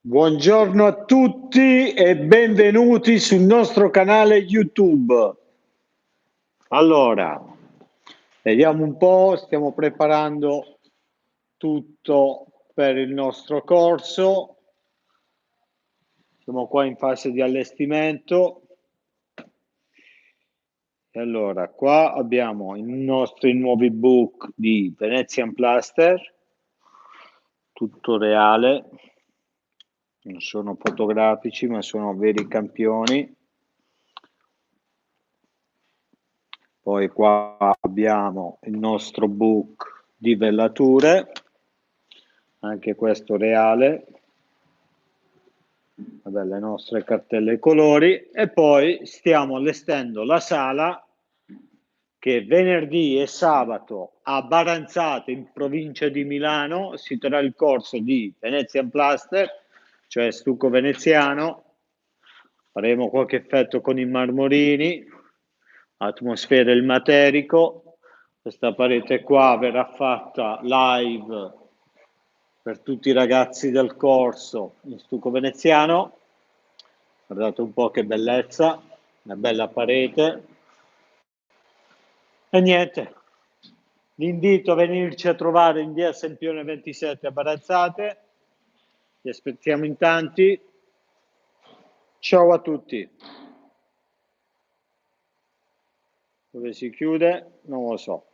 Buongiorno a tutti e benvenuti sul nostro canale YouTube. Allora, vediamo un po', stiamo preparando tutto per il nostro corso. Siamo qua in fase di allestimento. E allora, qua abbiamo i nostri nuovi book di Venezian Plaster, tutto reale. Non sono fotografici, ma sono veri campioni. Poi qua abbiamo il nostro book di vellature, anche questo reale. Vabbè, le nostre cartelle colori. E poi stiamo allestendo la sala che venerdì e sabato a Baranzate, in provincia di Milano, si terrà il corso di Venezian Plaster, cioè stucco veneziano. Faremo qualche effetto con i marmorini, atmosfera il materico. Questa parete qua verrà fatta live per tutti i ragazzi del corso in stucco veneziano. Guardate un po' che bellezza, una bella parete. E niente, l'invito a venirci a trovare in via Sempione 27 a Baranzate. Vi aspettiamo in tanti. Ciao a tutti. Dove si chiude? Non lo so.